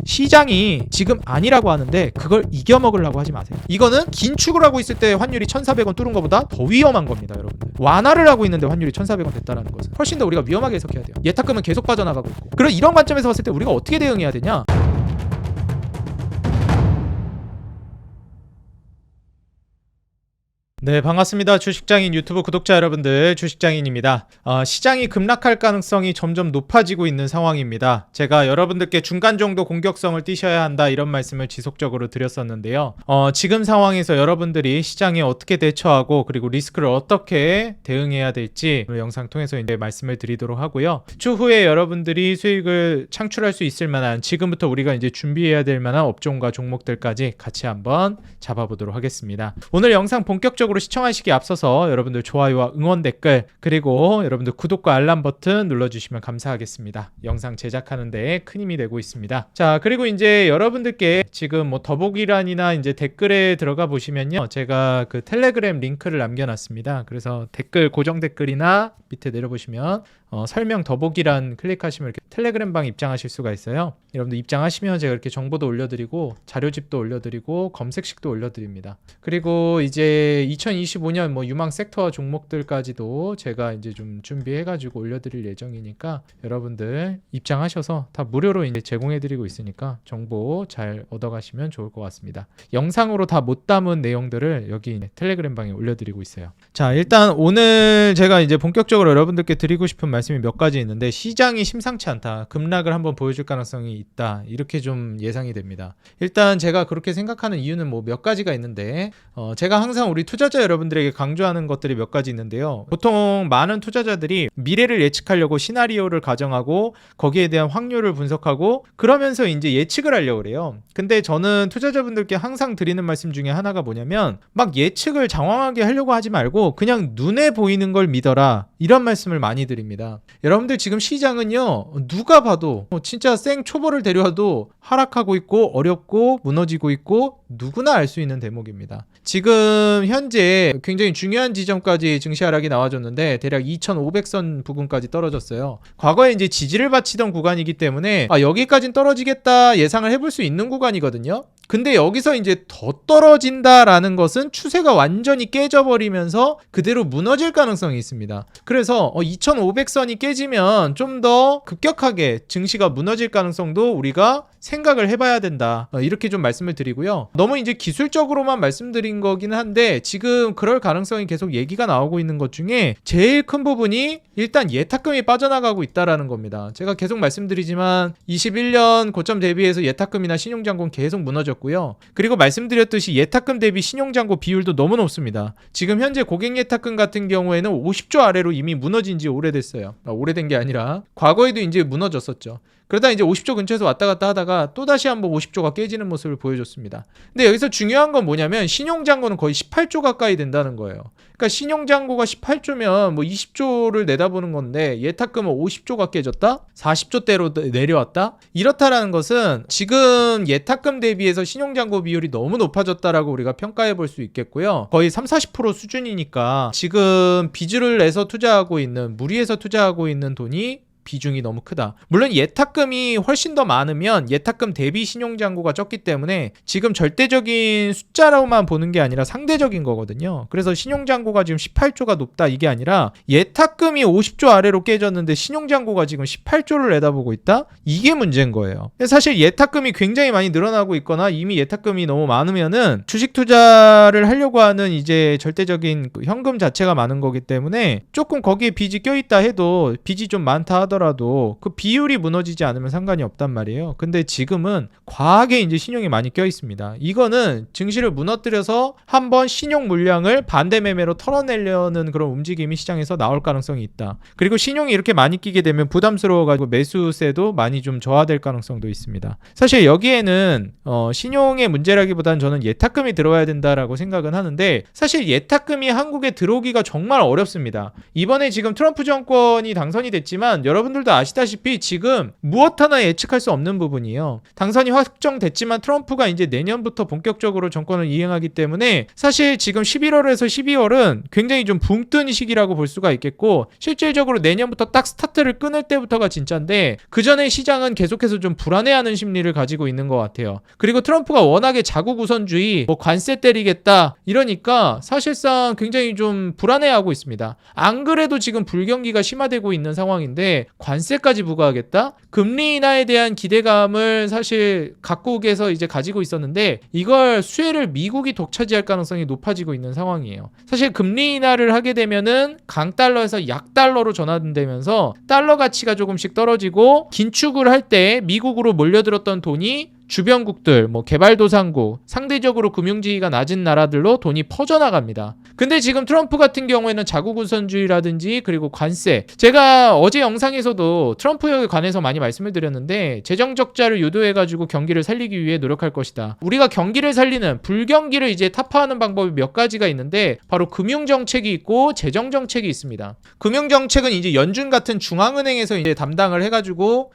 시장이 지금 아니라고 하는데 그걸 이겨먹으려고 하지 마세요. 이거는 긴축을 하고 있을 때 환율이 1,400원 뚫은 것보다 더 위험한 겁니다, 여러분들. 완화를 하고 있는데 환율이 1,400원 됐다는 것은 훨씬 더 우리가 위험하게 해석해야 돼요. 예탁금은 계속 빠져나가고 있고. 그럼 이런 관점에서 봤을 때 우리가 어떻게 대응해야 되냐? 네, 반갑습니다. 주식장인 유튜브 구독자 여러분들, 주식장인입니다. 시장이 급락할 가능성이 점점 높아지고 있는 상황입니다. 제가 여러분들께 중간 정도 공격성을 띄셔야 한다 이런 말씀을 지속적으로 드렸었는데요. 지금 상황에서 여러분들이 시장에 어떻게 대처하고 그리고 리스크를 어떻게 대응해야 될지 오늘 영상 통해서 이제 말씀을 드리도록 하고요. 추후에 여러분들이 수익을 창출할 수 있을 만한 지금부터 우리가 이제 준비해야 될 만한 업종과 종목들까지 같이 한번 잡아보도록 하겠습니다. 오늘 영상 본격적으로 시청하시기 앞서서 여러분들 좋아요와 응원 댓글 그리고 여러분들 구독과 알람 버튼 눌러주시면 감사하겠습니다. 영상 제작하는 데 큰 힘이 되고 있습니다. 자, 그리고 이제 여러분들께 지금 뭐 더보기란이나 이제 댓글에 들어가 보시면요, 제가 그 텔레그램 링크를 남겨놨습니다. 그래서 댓글 고정 댓글이나 밑에 내려보시면 설명 더보기란 클릭하시면 이렇게 텔레그램 방 입장하실 수가 있어요. 여러분들 입장하시면 제가 이렇게 정보도 올려드리고 자료집도 올려드리고 검색식도 올려드립니다. 그리고 이제 2025년 뭐 유망 섹터 종목들까지도 제가 이제 좀 준비해가지고 올려드릴 예정이니까 여러분들 입장하셔서 다 무료로 이제 제공해드리고 있으니까 정보 잘 얻어가시면 좋을 것 같습니다. 영상으로 다 못 담은 내용들을 여기 텔레그램 방에 올려드리고 있어요. 자, 일단 오늘 제가 이제 본격적으로 여러분들께 드리고 싶은 말씀이 몇 가지 있는데, 시장이 심상치 않다, 급락을 한번 보여줄 가능성이 있다, 이렇게 좀 예상이 됩니다. 일단 제가 그렇게 생각하는 이유는 뭐 몇 가지가 있는데, 제가 항상 우리 투자자 여러분들에게 강조하는 것들이 몇 가지 있는데요. 보통 많은 투자자들이 미래를 예측하려고 시나리오를 가정하고 거기에 대한 확률을 분석하고 그러면서 이제 예측을 하려고 그래요. 근데 저는 투자자분들께 항상 드리는 말씀 중에 하나가 뭐냐면, 막 예측을 장황하게 하려고 하지 말고 그냥 눈에 보이는 걸 믿어라, 이런 말씀을 많이 드립니다. 여러분들 지금 시장은요, 누가 봐도 진짜 생 초보를 데려와도 하락하고 있고 어렵고 무너지고 있고 누구나 알 수 있는 대목입니다. 지금 현재 굉장히 중요한 지점까지 증시 하락이 나와줬는데 대략 2,500선 부근까지 떨어졌어요. 과거에 이제 지지를 바치던 구간이기 때문에 여기까지는 떨어지겠다 예상을 해볼 수 있는 구간이거든요. 근데 여기서 이제 더 떨어진다라는 것은 추세가 완전히 깨져버리면서 그대로 무너질 가능성이 있습니다. 그래서 2,500선이 깨지면 좀 더 급격하게 증시가 무너질 가능성도 우리가 생각을 해봐야 된다, 이렇게 좀 말씀을 드리고요. 너무 이제 기술적으로만 말씀드린 거기는 한데 지금 그럴 가능성이 계속 얘기가 나오고 있는 것 중에 제일 큰 부분이 일단 예탁금이 빠져나가고 있다라는 겁니다. 제가 계속 말씀드리지만 21년 고점 대비해서 예탁금이나 신용잔고는 계속 무너졌고요. 그리고 말씀드렸듯이 예탁금 대비 신용잔고 비율도 너무 높습니다. 지금 현재 고객 예탁금 같은 경우에는 50조 아래로 이미 무너진 지 오래됐어요. 오래된 게 아니라 과거에도 이제 무너졌었죠. 그러다 이제 50조 근처에서 왔다 갔다 하다가 또다시 한번 50조가 깨지는 모습을 보여줬습니다. 근데 여기서 중요한 건 뭐냐면 신용잔고는 거의 18조 가까이 된다는 거예요. 그러니까 신용잔고가 18조면 뭐 20조를 내다보는 건데 예탁금은 50조가 깨졌다? 40조대로 내려왔다? 이렇다라는 것은 지금 예탁금 대비해서 신용잔고 비율이 너무 높아졌다라고 우리가 평가해 볼 수 있겠고요. 거의 30-40% 수준이니까 지금 빚을 내서 투자하고 있는, 무리해서 투자하고 있는 돈이 비중이 너무 크다. 물론 예탁금이 훨씬 더 많으면 예탁금 대비 신용잔고가 적기 때문에 지금 절대적인 숫자로만 보는 게 아니라 상대적인 거거든요. 그래서 신용잔고가 지금 18조가 높다, 이게 아니라 예탁금이 50조 아래로 깨졌는데 신용잔고가 지금 18조를 내다보고 있다? 이게 문제인 거예요. 사실 예탁금이 굉장히 많이 늘어나고 있거나 이미 예탁금이 너무 많으면은 주식 투자를 하려고 하는 이제 절대적인 현금 자체가 많은 거기 때문에 조금 거기에 빚이 껴있다 해도, 빚이 좀 많다 하더라도 그 비율이 무너지지 않으면 상관이 없단 말이에요. 근데 지금은 과하게 이제 신용이 많이 껴 있습니다. 이거는 증시를 무너뜨려서 한번 신용 물량을 반대 매매로 털어내려는 그런 움직임이 시장에서 나올 가능성이 있다. 그리고 신용이 이렇게 많이 끼게 되면 부담스러워가지고 매수세도 많이 좀 저하될 가능성도 있습니다. 사실 여기에는 신용의 문제라기보다는 저는 예탁금이 들어와야 된다라고 생각은 하는데, 사실 예탁금이 한국에 들어오기가 정말 어렵습니다. 이번에 지금 트럼프 정권이 당선이 됐지만 여러분 여러분들도 아시다시피 지금 무엇 하나 예측할 수 없는 부분이에요. 당선이 확정됐지만 트럼프가 이제 내년부터 본격적으로 정권을 이행하기 때문에 사실 지금 11월에서 12월은 굉장히 좀 붕 뜬 시기라고 볼 수가 있겠고, 실질적으로 내년부터 딱 스타트를 끊을 때부터가 진짜인데 그 전에 시장은 계속해서 좀 불안해하는 심리를 가지고 있는 것 같아요. 그리고 트럼프가 워낙에 자국 우선주의, 뭐 관세 때리겠다 이러니까 사실상 굉장히 좀 불안해하고 있습니다. 안 그래도 지금 불경기가 심화되고 있는 상황인데 관세까지 부과하겠다? 금리 인하에 대한 기대감을 사실 각국에서 이제 가지고 있었는데 이걸 수혜를 미국이 독차지할 가능성이 높아지고 있는 상황이에요. 사실 금리 인하를 하게 되면은 강달러에서 약달러로 전환되면서 달러 가치가 조금씩 떨어지고 긴축을 할 때 미국으로 몰려들었던 돈이 주변국들, 뭐 개발도상국, 상대적으로 금융지위가 낮은 나라들로 돈이 퍼져나갑니다. 근데 지금 트럼프 같은 경우에는 자국 우선주의라든지 그리고 관세, 제가 어제 영상에서도 트럼프에 관해서 많이 말씀을 드렸는데 재정 적자를 유도해가지고 경기를 살리기 위해 노력할 것이다. 우리가 경기를 살리는, 불경기를 이제 타파하는 방법이 몇 가지가 있는데 바로 금융정책이 있고 재정정책이 있습니다. 금융정책은 이제 연준 같은 중앙은행에서 이제 담당을 해가지고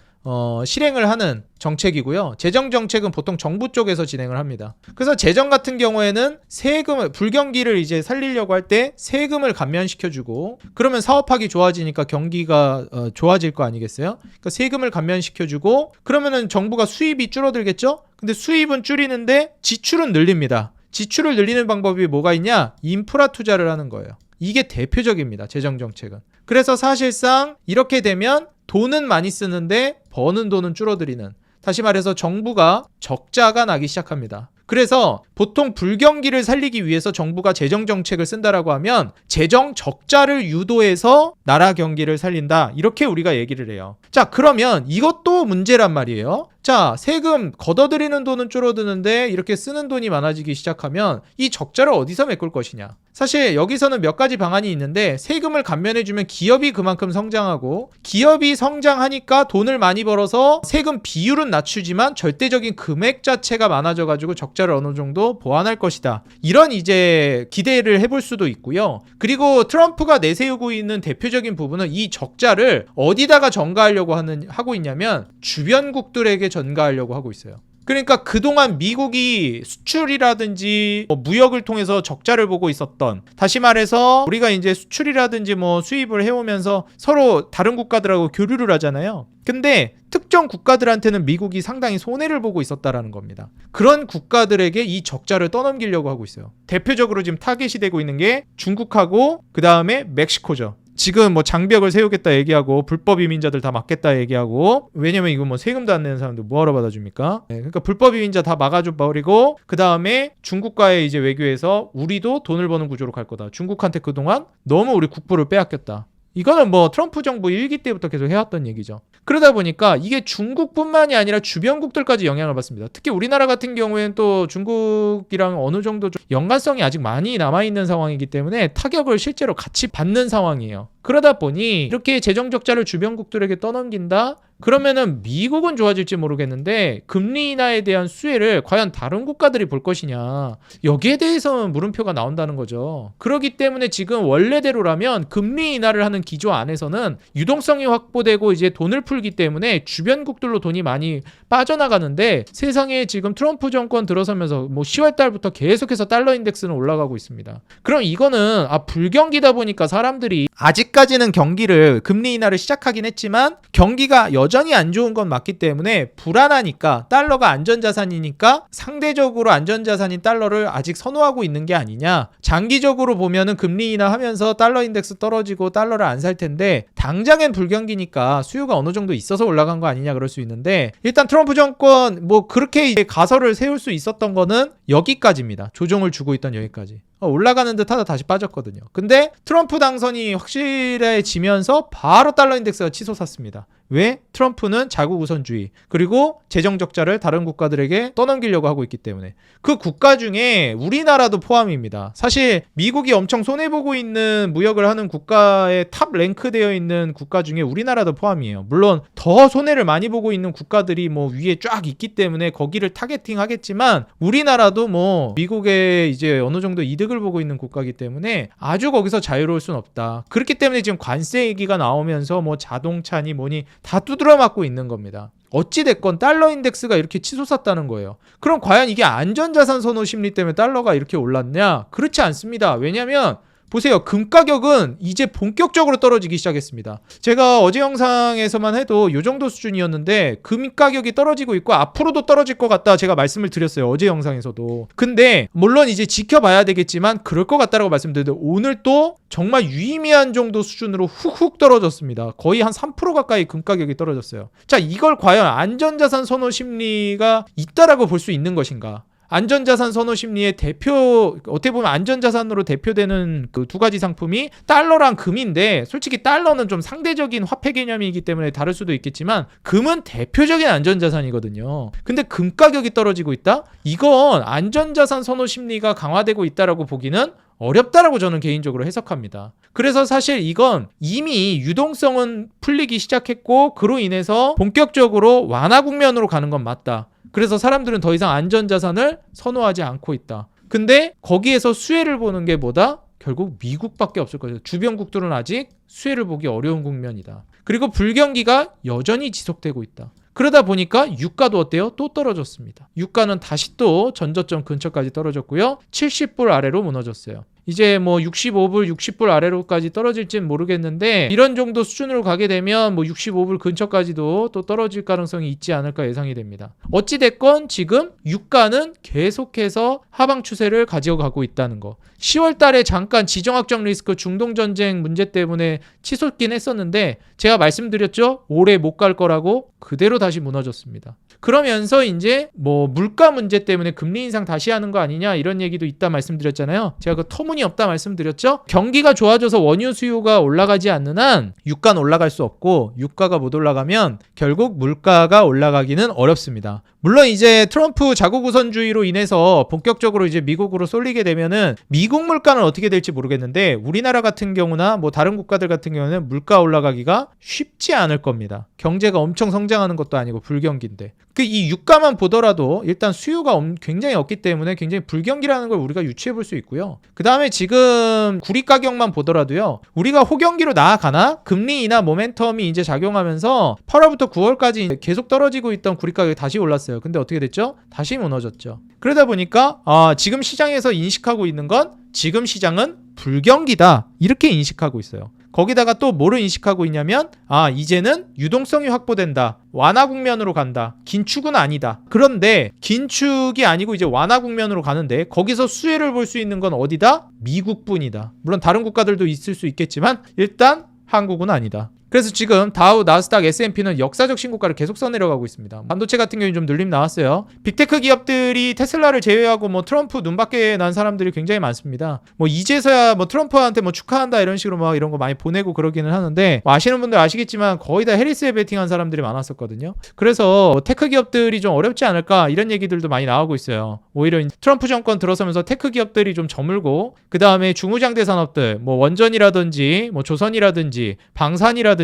실행을 하는 정책이고요. 재정 정책은 보통 정부 쪽에서 진행을 합니다. 그래서 재정 같은 경우에는 세금을, 불경기를 이제 살리려고 할 때 세금을 감면시켜주고, 그러면 사업하기 좋아지니까 경기가 좋아질 거 아니겠어요? 그러니까 세금을 감면시켜주고 그러면은 정부가 수입이 줄어들겠죠? 근데 수입은 줄이는데 지출은 늘립니다. 지출을 늘리는 방법이 뭐가 있냐? 인프라 투자를 하는 거예요. 이게 대표적입니다. 재정 정책은. 그래서 사실상 이렇게 되면 돈은 많이 쓰는데 버는 돈은 줄어들이는, 다시 말해서 정부가 적자가 나기 시작합니다. 그래서 보통 불경기를 살리기 위해서 정부가 재정 정책을 쓴다라고 하면 재정 적자를 유도해서 나라 경기를 살린다, 이렇게 우리가 얘기를 해요. 자, 그러면 이것도 문제란 말이에요. 자, 세금 걷어들이는 돈은 줄어드는데 이렇게 쓰는 돈이 많아지기 시작하면 이 적자를 어디서 메꿀 것이냐. 사실 여기서는 몇 가지 방안이 있는데, 세금을 감면해주면 기업이 그만큼 성장하고, 기업이 성장하니까 돈을 많이 벌어서 세금 비율은 낮추지만 절대적인 금액 자체가 많아져가지고 적자를 어느 정도 보완할 것이다. 이런 이제 기대를 해볼 수도 있고요. 그리고 트럼프가 내세우고 있는 대표적인 부분은 이 적자를 어디다가 전가하려고 하고 있냐면 주변국들에게 전가하려고 하고 있어요. 그러니까 그동안 미국이 수출이라든지 무역을 통해서 적자를 보고 있었던, 다시 말해서 우리가 이제 수출이라든지 수입을 해오면서 서로 다른 국가들하고 교류를 하잖아요. 근데 특정 국가들한테는 미국이 상당히 손해를 보고 있었다라는 겁니다. 그런 국가들에게 이 적자를 떠넘기려고 하고 있어요. 대표적으로 지금 타겟이 되고 있는 게 중국하고 그 다음에 멕시코죠. 지금 장벽을 세우겠다 얘기하고 불법 이민자들 다 막겠다 얘기하고, 왜냐면 이거 세금도 안 내는 사람들 뭐하러 받아줍니까? 네, 그러니까 불법 이민자 다 막아줘 버리고 그 다음에 중국과의 이제 외교에서 우리도 돈을 버는 구조로 갈 거다. 중국한테 그동안 너무 우리 국부를 빼앗겼다. 이거는 트럼프 정부 1기 때부터 계속 해왔던 얘기죠. 그러다 보니까 이게 중국뿐만이 아니라 주변국들까지 영향을 받습니다. 특히 우리나라 같은 경우에는 또 중국이랑 어느 정도 좀 연관성이 아직 많이 남아있는 상황이기 때문에 타격을 실제로 같이 받는 상황이에요. 그러다 보니 이렇게 재정 적자를 주변국들에게 떠넘긴다? 그러면은 미국은 좋아질지 모르겠는데 금리 인하에 대한 수혜를 과연 다른 국가들이 볼 것이냐, 여기에 대해서는 물음표가 나온다는 거죠. 그렇기 때문에 지금 원래대로라면 금리 인하를 하는 기조 안에서는 유동성이 확보되고 이제 돈을 풀기 때문에 주변국들로 돈이 많이 빠져나가는데, 세상에 지금 트럼프 정권 들어서면서 10월 달부터 계속해서 달러 인덱스는 올라가고 있습니다. 그럼 이거는 불경기다 보니까 사람들이 아직까지는 경기를, 금리 인하를 시작하긴 했지만 경기가 여전히 안 좋은 건 맞기 때문에 불안하니까, 달러가 안전자산이니까 상대적으로 안전자산인 달러를 아직 선호하고 있는 게 아니냐. 장기적으로 보면은 금리 인하하면서 달러 인덱스 떨어지고 달러를 안 살 텐데 당장엔 불경기니까 수요가 어느 정도 있어서 올라간 거 아니냐 그럴 수 있는데, 일단 트럼프 정권 그렇게 이제 가설을 세울 수 있었던 거는 여기까지입니다. 조정을 주고 있던 여기까지. 올라가는 듯 하다 다시 빠졌거든요. 근데 트럼프 당선이 확실해지면서 바로 달러 인덱스가 치솟았습니다. 왜? 트럼프는 자국 우선주의 그리고 재정 적자를 다른 국가들에게 떠넘기려고 하고 있기 때문에. 그 국가 중에 우리나라도 포함입니다. 사실 미국이 엄청 손해보고 있는 무역을 하는 국가에 탑 랭크되어 있는 국가 중에 우리나라도 포함이에요. 물론 더 손해를 많이 보고 있는 국가들이 뭐 위에 쫙 있기 때문에 거기를 타겟팅 하겠지만 우리나라도 뭐 미국의 이제 어느 정도 이득을 보고 있는 국가이기 때문에 아주 거기서 자유로울 순 없다. 그렇기 때문에 지금 관세 얘기가 나오면서 뭐 자동차니 뭐니 다 두드려 맞고 있는 겁니다. 어찌됐건 달러 인덱스가 이렇게 치솟았다는 거예요. 그럼 과연 이게 안전자산 선호 심리 때문에 달러가 이렇게 올랐냐? 그렇지 않습니다. 왜냐하면 보세요. 금 가격은 이제 본격적으로 떨어지기 시작했습니다. 제가 어제 영상에서만 해도 이 정도 수준이었는데 금 가격이 떨어지고 있고 앞으로도 떨어질 것 같다 제가 말씀을 드렸어요. 어제 영상에서도. 근데 물론 이제 지켜봐야 되겠지만 그럴 것 같다라고 말씀드렸는데 오늘 또 정말 유의미한 정도 수준으로 훅훅 떨어졌습니다. 거의 한 3% 가까이 금 가격이 떨어졌어요. 자, 이걸 과연 안전자산 선호 심리가 있다라고 볼 수 있는 것인가? 안전자산 선호 심리의 대표, 어떻게 보면 안전자산으로 대표되는 그 두 가지 상품이 달러랑 금인데, 솔직히 달러는 좀 상대적인 화폐 개념이기 때문에 다를 수도 있겠지만 금은 대표적인 안전자산이거든요. 근데 금 가격이 떨어지고 있다? 이건 안전자산 선호 심리가 강화되고 있다라고 보기는 어렵다라고 저는 개인적으로 해석합니다. 그래서 사실 이건 이미 유동성은 풀리기 시작했고 그로 인해서 본격적으로 완화 국면으로 가는 건 맞다. 그래서 사람들은 더 이상 안전자산을 선호하지 않고 있다. 근데 거기에서 수혜를 보는 게 뭐다? 결국 미국밖에 없을 거예요. 주변국들은 아직 수혜를 보기 어려운 국면이다. 그리고 불경기가 여전히 지속되고 있다. 그러다 보니까 유가도 어때요? 또 떨어졌습니다. 유가는 다시 또 전저점 근처까지 떨어졌고요. 70불 아래로 무너졌어요. 이제 뭐 65불, 60불 아래로까지 떨어질진 모르겠는데 이런 정도 수준으로 가게 되면 뭐 65불 근처까지도 또 떨어질 가능성이 있지 않을까 예상이 됩니다. 어찌됐건 지금 유가는 계속해서 하방 추세를 가져가고 있다는 거. 10월 달에 잠깐 지정학적 리스크 중동전쟁 문제 때문에 치솟긴 했었는데 제가 말씀드렸죠? 올해 못 갈 거라고 그대로 다시 무너졌습니다. 그러면서 이제 뭐 물가 문제 때문에 금리 인상 다시 하는 거 아니냐 이런 얘기도 있다 말씀드렸잖아요. 제가 그 터무니없다 말씀드렸죠. 경기가 좋아져서 원유 수요가 올라가지 않는 한 유가는 올라갈 수 없고 유가가 못 올라가면 결국 물가가 올라가기는 어렵습니다. 물론 이제 트럼프 자국 우선주의로 인해서 본격적으로 이제 미국으로 쏠리게 되면은 미국 물가는 어떻게 될지 모르겠는데 우리나라 같은 경우나 뭐 다른 국가들 같은 경우는 물가 올라가기가 쉽지 않을 겁니다. 경제가 엄청 성장하는 것도 아니고 불경기인데. 이 유가만 보더라도 일단 수요가 굉장히 없기 때문에 굉장히 불경기라는 걸 우리가 유추해 볼 수 있고요. 그 다음에 지금 구리 가격만 보더라도요. 우리가 호경기로 나아가나? 금리 인하 모멘텀이 이제 작용하면서 8월부터 9월까지 계속 떨어지고 있던 구리 가격이 다시 올랐어요. 근데 어떻게 됐죠? 다시 무너졌죠. 그러다 보니까 지금 시장에서 인식하고 있는 건 지금 시장은 불경기다. 이렇게 인식하고 있어요. 거기다가 또 뭐를 인식하고 있냐면 이제는 유동성이 확보된다. 완화 국면으로 간다. 긴축은 아니다. 그런데 긴축이 아니고 이제 완화 국면으로 가는데 거기서 수혜를 볼 수 있는 건 어디다? 미국뿐이다. 물론 다른 국가들도 있을 수 있겠지만 일단 한국은 아니다. 그래서 지금 다우, 나스닥, S&P는 역사적 신고가를 계속 써내려가고 있습니다. 반도체 같은 경우는 좀 늘림 나왔어요. 빅테크 기업들이 테슬라를 제외하고 뭐 트럼프 눈밖에 난 사람들이 굉장히 많습니다. 뭐 이제서야 뭐 트럼프한테 뭐 축하한다 이런 식으로 막 이런 거 많이 보내고 그러기는 하는데 뭐 아시는 분들 아시겠지만 거의 다 해리스에 베팅한 사람들이 많았었거든요. 그래서 뭐 테크 기업들이 좀 어렵지 않을까 이런 얘기들도 많이 나오고 있어요. 오히려 트럼프 정권 들어서면서 테크 기업들이 좀 저물고 그 다음에 중후장대 산업들 뭐 원전이라든지 뭐 조선이라든지 방산이라든지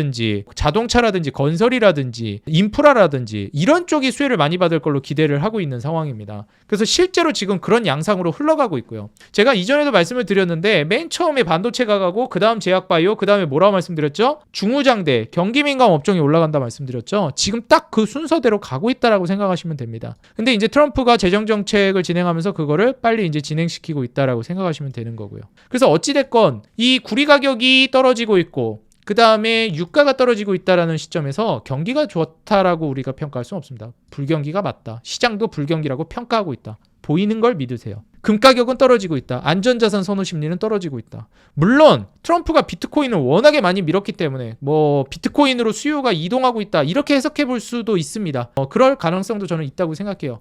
자동차라든지 건설이라든지 인프라라든지 이런 쪽이 수혜를 많이 받을 걸로 기대를 하고 있는 상황입니다. 그래서 실제로 지금 그런 양상으로 흘러가고 있고요. 제가 이전에도 말씀을 드렸는데 맨 처음에 반도체가 가고 그 다음 제약바이오 그 다음에 뭐라고 말씀드렸죠? 중후장대 경기민감 업종이 올라간다 말씀드렸죠. 지금 딱 그 순서대로 가고 있다라고 생각하시면 됩니다. 근데 이제 트럼프가 재정정책을 진행하면서 그거를 빨리 이제 진행시키고 있다라고 생각하시면 되는 거고요. 그래서 어찌됐건 이 구리 가격이 떨어지고 있고 그 다음에 유가가 떨어지고 있다라는 시점에서 경기가 좋다라고 우리가 평가할 수는 없습니다. 불경기가 맞다. 시장도 불경기라고 평가하고 있다. 보이는 걸 믿으세요. 금 가격은 떨어지고 있다. 안전자산 선호 심리는 떨어지고 있다. 물론 트럼프가 비트코인을 워낙에 많이 밀었기 때문에 뭐 비트코인으로 수요가 이동하고 있다. 이렇게 해석해 볼 수도 있습니다. 그럴 가능성도 저는 있다고 생각해요.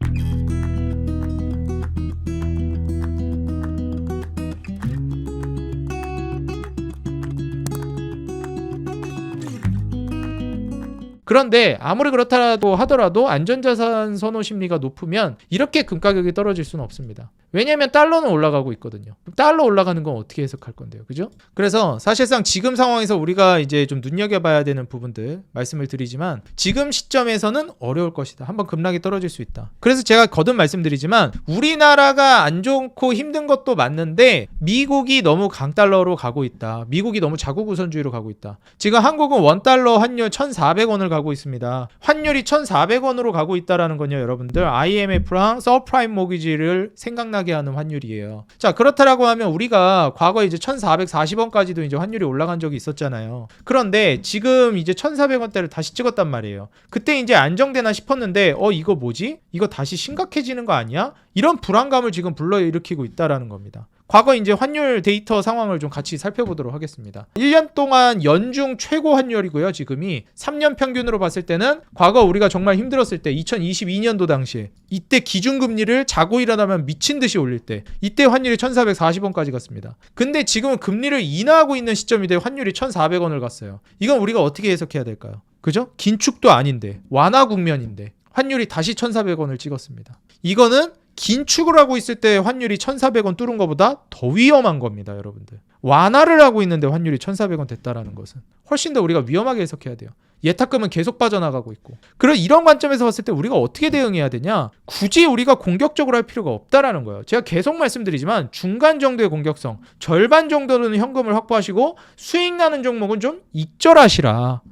그런데 아무리 그렇다고 하더라도 안전자산 선호 심리가 높으면 이렇게 금 가격이 떨어질 수는 없습니다. 왜냐하면 달러는 올라가고 있거든요. 달러 올라가는 건 어떻게 해석할 건데요, 그죠? 그래서 사실상 지금 상황에서 우리가 이제 좀 눈여겨봐야 되는 부분들 말씀을 드리지만 지금 시점에서는 어려울 것이다. 한번 급락이 떨어질 수 있다. 그래서 제가 거듭 말씀드리지만 우리나라가 안 좋고 힘든 것도 맞는데 미국이 너무 강달러로 가고 있다. 미국이 너무 자국 우선주의로 가고 있다. 지금 한국은 원달러 환율 1,400원을 가고 있습니다. 환율이 1,400원으로 가고 있다라는 건요, 여러분들 IMF랑 서프라임 모기지를 생각나게 하는 환율이에요. 자, 그렇다라고 하면 우리가 과거에 이제 1,440원까지도 이제 환율이 올라간 적이 있었잖아요. 그런데 지금 이제 1,400원대를 다시 찍었단 말이에요. 그때 이제 안정되나 싶었는데 이거 뭐지? 이거 다시 심각해지는 거 아니야? 이런 불안감을 지금 불러일으키고 있다라는 겁니다. 과거 이제 환율 데이터 상황을 좀 같이 살펴보도록 하겠습니다. 1년 동안 연중 최고 환율이고요. 지금이 3년 평균으로 봤을 때는 과거 우리가 정말 힘들었을 때 2022년도 당시에 이때 기준금리를 자고 일어나면 미친 듯이 올릴 때 이때 환율이 1,440원까지 갔습니다. 근데 지금은 금리를 인하하고 있는 시점인데 환율이 1,400원을 갔어요. 이건 우리가 어떻게 해석해야 될까요? 그죠? 긴축도 아닌데 완화 국면인데 환율이 다시 1,400원을 찍었습니다. 이거는 긴축을 하고 있을 때 환율이 1,400원 뚫은 것보다 더 위험한 겁니다, 여러분들. 완화를 하고 있는데 환율이 1,400원 됐다라는 것은 훨씬 더 우리가 위험하게 해석해야 돼요. 예탁금은 계속 빠져나가고 있고. 그럼 이런 관점에서 봤을 때 우리가 어떻게 대응해야 되냐? 굳이 우리가 공격적으로 할 필요가 없다라는 거예요. 제가 계속 말씀드리지만 중간 정도의 공격성, 절반 정도는 현금을 확보하시고 수익 나는 종목은 좀 익절하시라.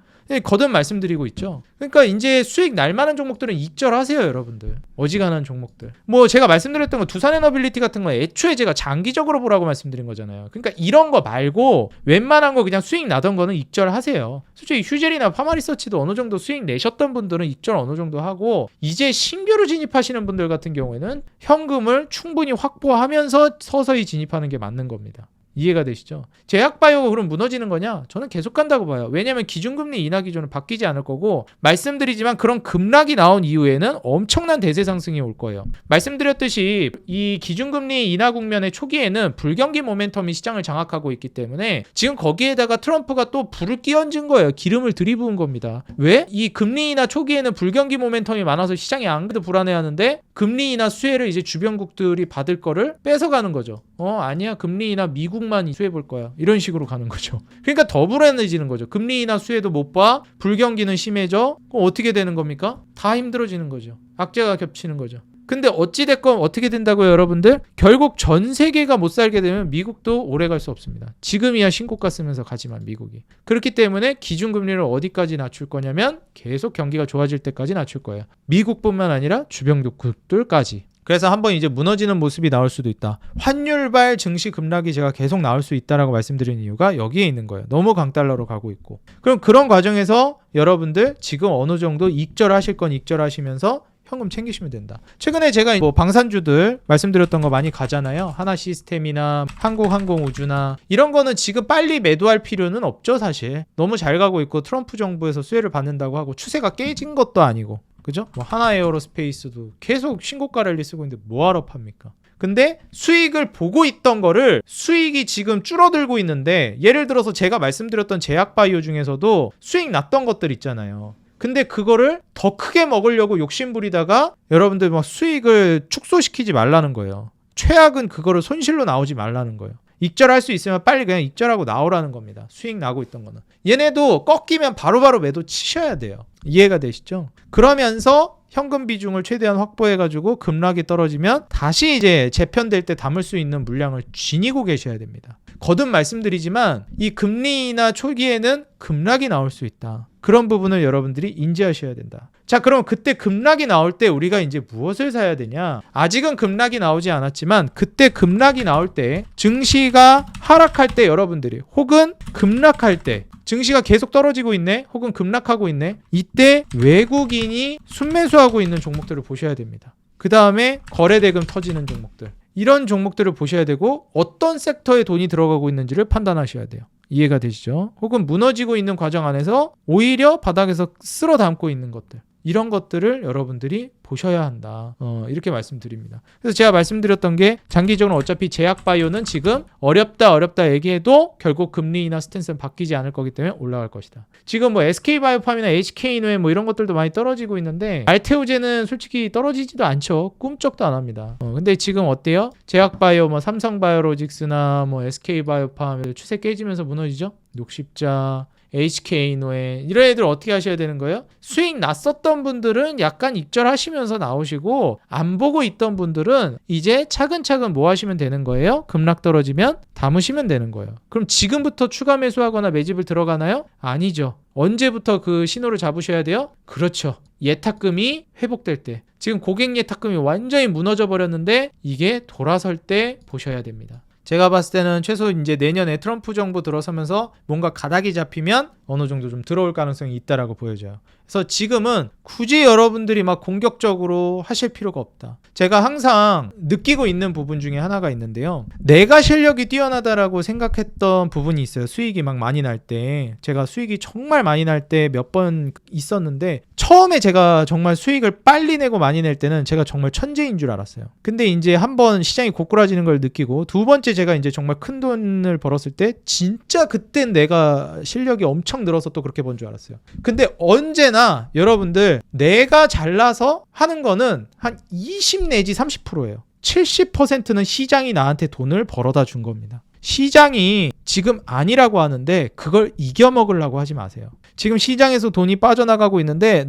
거듭 말씀드리고 있죠. 그러니까 이제 수익 날 만한 종목들은 익절하세요, 여러분들. 어지간한 종목들. 뭐 제가 말씀드렸던 거 두산에너빌리티 같은 거 애초에 제가 장기적으로 보라고 말씀드린 거잖아요. 그러니까 이런 거 말고 웬만한 거 그냥 수익 나던 거는 익절하세요. 솔직히 휴젤이나 파마리서치도 어느 정도 수익 내셨던 분들은 익절 어느 정도 하고 이제 신규로 진입하시는 분들 같은 경우에는 현금을 충분히 확보하면서 서서히 진입하는 게 맞는 겁니다. 이해가 되시죠? 제약바이오가 그럼 무너지는 거냐? 저는 계속 간다고 봐요. 왜냐하면 기준금리 인하 기조는 바뀌지 않을 거고 말씀드리지만 그런 급락이 나온 이후에는 엄청난 대세 상승이 올 거예요. 말씀드렸듯이 이 기준금리 인하 국면의 초기에는 불경기 모멘텀이 시장을 장악하고 있기 때문에 지금 거기에다가 트럼프가 또 불을 끼얹은 거예요. 기름을 들이부은 겁니다. 왜? 이 금리 인하 초기에는 불경기 모멘텀이 많아서 시장이 안 그래도 불안해하는데 금리 인하 수혜를 이제 주변국들이 받을 거를 뺏어가는 거죠. 아니야, 금리 인하 미국만 수혜 볼 거야. 이런 식으로 가는 거죠. 그러니까 더 불안해지는 거죠. 금리 인하 수혜도 못 봐. 불경기는 심해져. 그럼 어떻게 되는 겁니까? 다 힘들어지는 거죠. 악재가 겹치는 거죠. 근데 어찌됐건 어떻게 된다고요, 여러분들? 결국 전 세계가 못 살게 되면 미국도 오래 갈 수 없습니다. 지금이야 신고가 쓰면서 가지만 미국이. 그렇기 때문에 기준금리를 어디까지 낮출 거냐면 계속 경기가 좋아질 때까지 낮출 거예요. 미국뿐만 아니라 주변국들까지. 그래서 한번 이제 무너지는 모습이 나올 수도 있다. 환율발 증시 급락이 제가 계속 나올 수 있다라고 말씀드리는 이유가 여기에 있는 거예요. 너무 강달러로 가고 있고. 그럼 그런 과정에서 여러분들 지금 어느 정도 익절하실 건 익절하시면서 현금 챙기시면 된다. 최근에 제가 뭐 방산주들 말씀드렸던 거 많이 가잖아요. 하나시스템이나 한국항공우주나 이런 거는 지금 빨리 매도할 필요는 없죠, 사실. 너무 잘 가고 있고 트럼프 정부에서 수혜를 받는다고 하고 추세가 깨진 것도 아니고. 그죠? 뭐 하나에어로스페이스도 계속 신고가 랠리 쓰고 있는데 뭐하러 팝니까? 근데 수익을 보고 있던 거를 수익이 지금 줄어들고 있는데 예를 들어서 제가 말씀드렸던 제약바이오 중에서도 수익 났던 것들 있잖아요. 근데 그거를 더 크게 먹으려고 욕심부리다가 여러분들 막 수익을 축소시키지 말라는 거예요. 최악은 그거를 손실로 나오지 말라는 거예요. 익절할 수 있으면 빨리 그냥 익절하고 나오라는 겁니다. 수익 나고 있던 거는. 얘네도 꺾이면 바로바로 매도 치셔야 돼요. 이해가 되시죠? 그러면서 현금 비중을 최대한 확보해가지고 급락이 떨어지면 다시 이제 재편될 때 담을 수 있는 물량을 지니고 계셔야 됩니다. 거듭 말씀드리지만 이 금리 인하 초기에는 급락이 나올 수 있다. 그런 부분을 여러분들이 인지하셔야 된다. 자, 그럼 그때 급락이 나올 때 우리가 이제 무엇을 사야 되냐? 아직은 급락이 나오지 않았지만 그때 급락이 나올 때 증시가 하락할 때 여러분들이 혹은 급락할 때 증시가 계속 떨어지고 있네 혹은 급락하고 있네 이때 외국인이 순매수하고 있는 종목들을 보셔야 됩니다. 그 다음에 거래대금 터지는 종목들 이런 종목들을 보셔야 되고 어떤 섹터에 돈이 들어가고 있는지를 판단하셔야 돼요. 이해가 되시죠? 혹은 무너지고 있는 과정 안에서 오히려 바닥에서 쓸어 담고 있는 것들 이런 것들을 여러분들이 보셔야 한다. 이렇게 말씀드립니다. 그래서 제가 말씀드렸던 게 장기적으로 어차피 제약바이오는 지금 어렵다 얘기해도 결국 금리나 스탠스는 바뀌지 않을 거기 때문에 올라갈 것이다. 지금 뭐 SK바이오팜이나 HK노에 뭐 이런 것들도 많이 떨어지고 있는데 알테오제는 솔직히 떨어지지도 않죠. 꿈쩍도 안 합니다. 근데 지금 어때요? 제약바이오, 뭐 삼성바이오로직스나 뭐 SK바이오팜 추세 깨지면서 무너지죠? 녹십자, HK노에 이런 애들 어떻게 하셔야 되는 거예요? 수익 났었던 분들은 약간 익절하시면서 나오시고 안 보고 있던 분들은 이제 차근차근 뭐 하시면 되는 거예요? 급락 떨어지면 담으시면 되는 거예요. 그럼 지금부터 추가 매수하거나 매집을 들어가나요? 아니죠. 언제부터 그 신호를 잡으셔야 돼요? 그렇죠. 예탁금이 회복될 때. 지금 고객 예탁금이 완전히 무너져 버렸는데 이게 돌아설 때 보셔야 됩니다. 제가 봤을 때는 최소 이제 내년에 트럼프 정부 들어서면서 뭔가 가닥이 잡히면 어느 정도 좀 들어올 가능성이 있다라고 보여져요. 그래서 지금은 굳이 여러분들이 막 공격적으로 하실 필요가 없다. 제가 항상 느끼고 있는 부분 중에 하나가 있는데요. 내가 실력이 뛰어나다라고 생각했던 부분이 있어요. 수익이 막 많이 날 때. 제가 수익이 정말 많이 날 때 몇 번 있었는데 처음에 제가 정말 수익을 빨리 내고 많이 낼 때는 제가 정말 천재인 줄 알았어요. 근데 이제 한번 시장이 고꾸라지는 걸 느끼고 두 번째 제가 이제 정말 큰 돈을 벌었을 때 진짜 그땐 내가 실력이 엄청 늘어서 또 그렇게 번 줄 알았어요. 근데 언제나 여러분들 내가 잘나서 하는 거는 한 20 내지 30%예요. 70%는 시장이 나한테 돈을 벌어다 준 겁니다. 시장이 지금 아니라고 하는데 그걸 이겨먹으려고 하지 마세요. 지금 시장에서 돈이 빠져나가고 있는데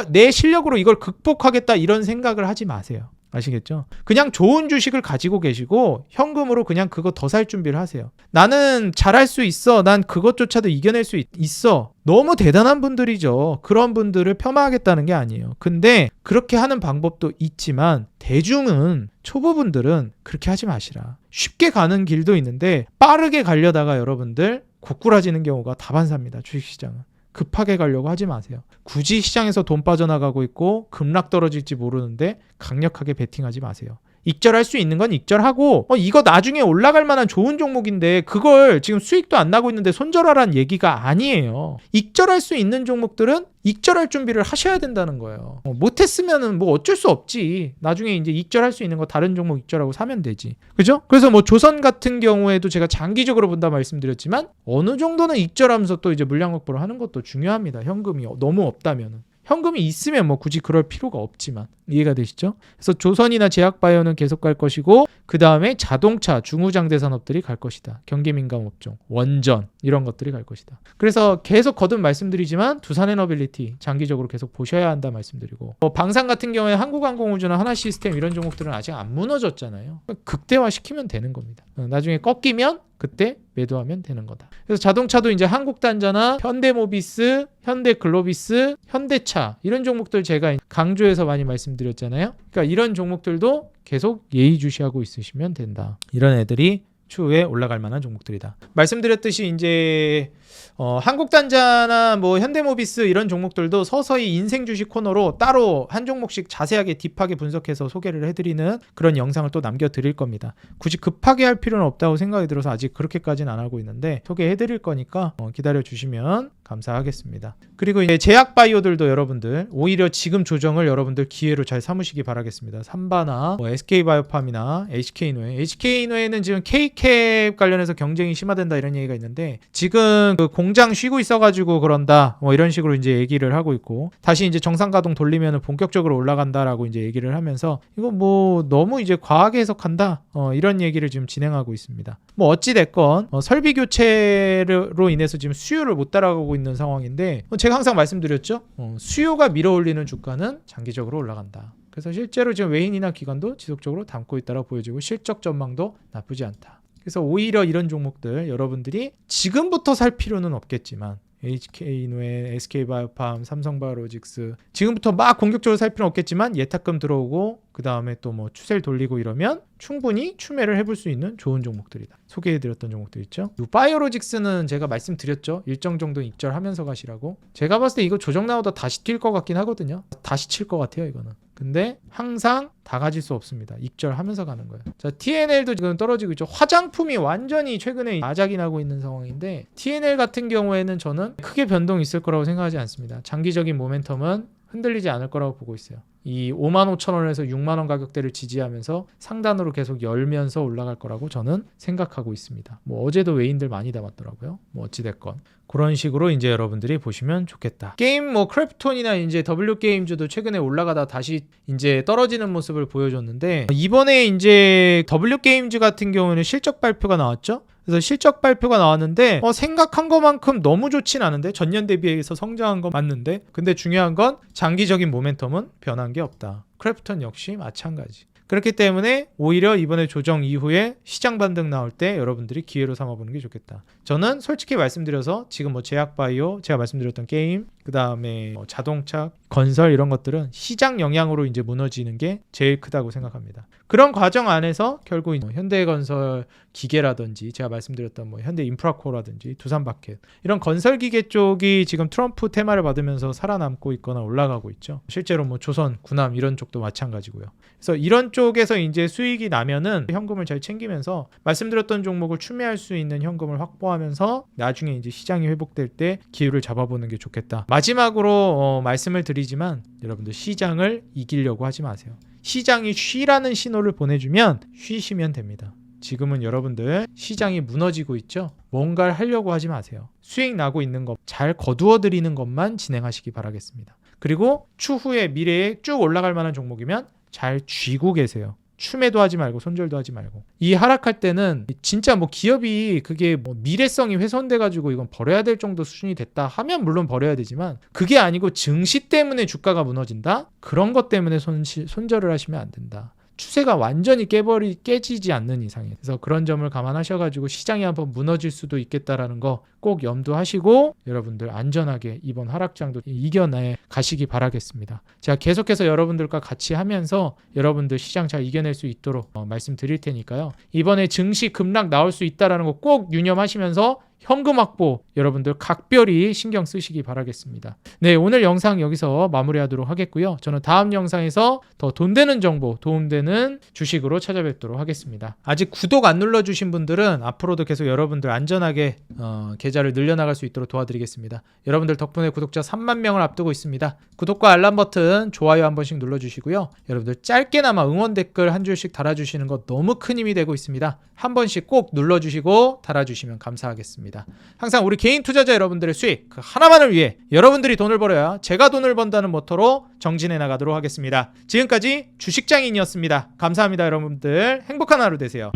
내 실력으로 이걸 극복하겠다 이런 생각을 하지 마세요. 아시겠죠? 그냥 좋은 주식을 가지고 계시고 현금으로 그냥 그거 더 살 준비를 하세요. 나는 잘할 수 있어. 난 그것조차도 이겨낼 수 있어. 너무 대단한 분들이죠. 그런 분들을 폄하하겠다는 게 아니에요. 근데 그렇게 하는 방법도 있지만 대중은 초보분들은 그렇게 하지 마시라. 쉽게 가는 길도 있는데 빠르게 가려다가 여러분들 고꾸라지는 경우가 다반사입니다. 주식시장은. 급하게 가려고 하지 마세요. 굳이 시장에서 돈 빠져나가고 있고 급락 떨어질지 모르는데 강력하게 베팅하지 마세요. 익절할 수 있는 건 익절하고 이거 나중에 올라갈 만한 좋은 종목인데 그걸 지금 수익도 안 나고 있는데 손절하라는 얘기가 아니에요. 익절할 수 있는 종목들은 익절할 준비를 하셔야 된다는 거예요. 못했으면은 뭐 어쩔 수 없지. 나중에 이제 익절할 수 있는 거 다른 종목 익절하고 사면 되지. 그죠? 그래서 뭐 조선 같은 경우에도 제가 장기적으로 본다 말씀드렸지만 어느 정도는 익절하면서 또 이제 물량 확보를 하는 것도 중요합니다. 현금이 너무 없다면은. 현금이 있으면 뭐 굳이 그럴 필요가 없지만 이해가 되시죠? 그래서 조선이나 제약바이오는 계속 갈 것이고 그 다음에 자동차, 중후장대 산업들이 갈 것이다. 경기민감업종, 원전 이런 것들이 갈 것이다. 그래서 계속 거듭 말씀드리지만 두산에너빌리티 장기적으로 계속 보셔야 한다 말씀드리고 방산 같은 경우에 한국항공우주나 하나시스템 이런 종목들은 아직 안 무너졌잖아요. 극대화시키면 되는 겁니다. 나중에 꺾이면 그때 매도하면 되는 거다. 그래서 자동차도 이제 한국단자나 현대모비스, 현대글로비스, 현대차 이런 종목들 제가 강조해서 많이 말씀드렸잖아요. 그러니까 이런 종목들도 계속 예의주시하고 있으시면 된다. 이런 애들이 추후에 올라갈 만한 종목들이다. 말씀드렸듯이 이제 한국단자나 뭐 현대모비스 이런 종목들도 서서히 인생 주식 코너로 따로 한 종목씩 자세하게 딥하게 분석해서 소개를 해드리는 그런 영상을 또 남겨드릴 겁니다. 굳이 급하게 할 필요는 없다고 생각이 들어서 아직 그렇게까지는 안 하고 있는데 소개해드릴 거니까 기다려주시면 감사하겠습니다. 그리고 이제 제약바이오들도 여러분들 오히려 지금 조정을 여러분들 기회로 잘 삼으시기 바라겠습니다. 삼바나 뭐 SK바이오팜이나 HK노에는 지금 K캡 관련해서 경쟁이 심화된다 이런 얘기가 있는데 지금 그 공장 쉬고 있어가지고 그런다 뭐 이런 식으로 이제 얘기를 하고 있고 다시 이제 정상 가동 돌리면 본격적으로 올라간다라고 이제 얘기를 하면서 이거 뭐 너무 이제 과하게 해석한다 이런 얘기를 지금 진행하고 있습니다. 뭐 어찌 됐건 설비 교체로 인해서 지금 수요를 못 따라가고 있는 상황인데 제가 항상 말씀드렸죠. 수요가 밀어올리는 주가는 장기적으로 올라간다. 그래서 실제로 지금 외인이나 기관도 지속적으로 담고 있다고 보여지고 실적 전망도 나쁘지 않다. 그래서 오히려 이런 종목들 여러분들이 지금부터 살 필요는 없겠지만 HK노에, SK바이오팜, 삼성바이오로직스 지금부터 막 공격적으로 살 필요는 없겠지만 예탁금 들어오고 그 다음에 또 뭐 추세를 돌리고 이러면 충분히 추매를 해볼 수 있는 좋은 종목들이다. 소개해드렸던 종목들 있죠. 바이오로직스는 제가 말씀드렸죠. 일정 정도 익절하면서 가시라고. 제가 봤을 때 이거 조정 나오다 다시 뛸 것 같긴 하거든요. 다시 칠 것 같아요 이거는. 근데 항상 다 가질 수 없습니다. 익절하면서 가는 거예요. 자, TNL도 지금 떨어지고 있죠. 화장품이 완전히 최근에 아작이 나고 있는 상황인데 TNL 같은 경우에는 저는 크게 변동이 있을 거라고 생각하지 않습니다. 장기적인 모멘텀은 흔들리지 않을 거라고 보고 있어요. 이 55,000원에서 6만원 가격대를 지지하면서 상단으로 계속 열면서 올라갈 거라고 저는 생각하고 있습니다. 뭐 어제도 외인들 많이 담았더라고요. 뭐 어찌됐건 그런 식으로 이제 여러분들이 보시면 좋겠다. 게임 뭐 크래프톤이나 이제 W게임즈도 최근에 올라가다 다시 이제 떨어지는 모습을 보여줬는데, 이번에 이제 W게임즈 같은 경우는 실적 발표가 나왔죠. 그래서 실적 발표가 나왔는데 생각한 것만큼 너무 좋진 않은데, 전년 대비해서 성장한 거 맞는데, 근데 중요한 건 장기적인 모멘텀은 변한 게 없다. 크래프톤 역시 마찬가지. 그렇기 때문에 오히려 이번에 조정 이후에 시장 반등 나올 때 여러분들이 기회로 삼아보는 게 좋겠다. 저는 솔직히 말씀드려서 지금 뭐 제약바이오, 제가 말씀드렸던 게임, 그 다음에 자동차, 건설 이런 것들은 시장 영향으로 이제 무너지는 게 제일 크다고 생각합니다. 그런 과정 안에서 결국 현대건설 기계라든지 제가 말씀드렸던 뭐 현대인프라코라든지 두산바켓 이런 건설기계 쪽이 지금 트럼프 테마를 받으면서 살아남고 있거나 올라가고 있죠. 실제로 뭐 조선, 군함 이런 쪽도 마찬가지고요. 그래서 이런 쪽에서 이제 수익이 나면은 현금을 잘 챙기면서 말씀드렸던 종목을 추매할 수 있는 현금을 확보하면서 나중에 이제 시장이 회복될 때 기회를 잡아보는 게 좋겠다. 마지막으로 말씀을 드리지만 여러분들 시장을 이기려고 하지 마세요. 시장이 쉬라는 신호를 보내주면 쉬시면 됩니다. 지금은 여러분들 시장이 무너지고 있죠. 뭔가를 하려고 하지 마세요. 수익 나고 있는 것 잘 거두어 드리는 것만 진행하시기 바라겠습니다. 그리고 추후에 미래에 쭉 올라갈 만한 종목이면 잘 쥐고 계세요. 추매도 하지 말고 손절도 하지 말고. 이 하락할 때는 진짜 뭐 기업이 그게 뭐 미래성이 훼손돼 가지고 이건 버려야 될 정도 수준이 됐다 하면 물론 버려야 되지만, 그게 아니고 증시 때문에 주가가 무너진다? 그런 것 때문에 손절을 하시면 안 된다. 추세가 완전히 깨지지 않는 이상에. 그래서 그런 점을 감안하셔가지고 시장이 한번 무너질 수도 있겠다라는 거 꼭 염두하시고 여러분들 안전하게 이번 하락장도 이겨내 가시기 바라겠습니다. 제가 계속해서 여러분들과 같이 하면서 여러분들 시장 잘 이겨낼 수 있도록 말씀드릴 테니까요. 이번에 증시 급락 나올 수 있다라는 거 꼭 유념하시면서 현금 확보 여러분들 각별히 신경 쓰시기 바라겠습니다. 네, 오늘 영상 여기서 마무리하도록 하겠고요. 저는 다음 영상에서 더 돈 되는 정보, 도움되는 주식으로 찾아뵙도록 하겠습니다. 아직 구독 안 눌러주신 분들은 앞으로도 계속 여러분들 안전하게 계좌를 늘려나갈 수 있도록 도와드리겠습니다. 여러분들 덕분에 구독자 3만 명을 앞두고 있습니다. 구독과 알람 버튼, 좋아요 한 번씩 눌러주시고요. 여러분들 짧게나마 응원 댓글 한 줄씩 달아주시는 거 너무 큰 힘이 되고 있습니다. 한 번씩 꼭 눌러주시고 달아주시면 감사하겠습니다. 항상 우리 개인 투자자 여러분들의 수익 그 하나만을 위해 여러분들이 돈을 벌어야 제가 돈을 번다는 모토로 정진해 나가도록 하겠습니다. 지금까지 주식장인이었습니다. 감사합니다. 여러분들 행복한 하루 되세요.